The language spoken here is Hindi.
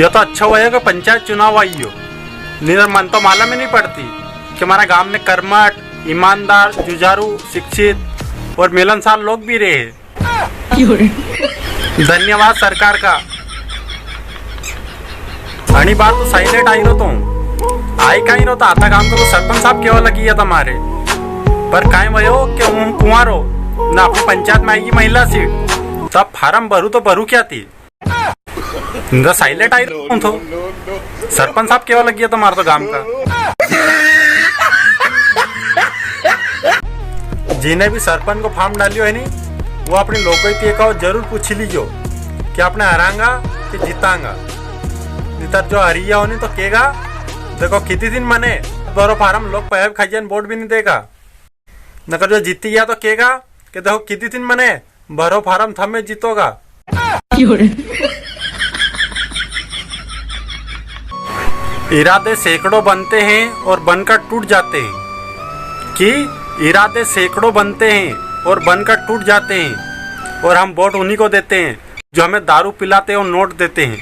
ये तो अच्छा हुआ है कि पंचायत चुनाव आई हो, नहीं मन तो मालूम ही नहीं पड़ती कि हमारा गांव में कर्मठ, ईमानदार, जुझारू, शिक्षित और मिलनसार लोग भी रहे। धन्यवाद सरकार का। घनी बार तो साइलेंट आई रो तो आई कहीं रो तो आता काम तो सरपंच साहब केवल लगी है तुम्हारे पर काहे भयो कि कुंवारो ना अपनी पंचायत में आएगी महिला सीट तब फार्म भरू तो भरू क्या थी साइलेंट आई तो सरपंच साहब केवल लगी है तुम्हारे तो गांव का। जिन्हें भी सरपंच को फॉर्म डालियो है नहीं वो अपने लोगों को जरूर पूछ लीजियो कि आपने हरांगा कि जीतांगा, नहीं जो हरिया होनी तो केगा देखो कितनी दिन मने दोनों फार्म लोग पैब खाइजन वोट भी नहीं देगा, नकर जो जीती गया तो केगा कि देखो कितनी दिन मने भरो फार्म थमे जीतोगा। इरादे सैकड़ों बनते हैं और बनकर टूट जाते हैं कि इरादे सैकड़ों बनते हैं और बनकर टूट जाते हैं और हम वोट उन्हीं को देते हैं जो हमें दारू पिलाते और नोट देते हैं।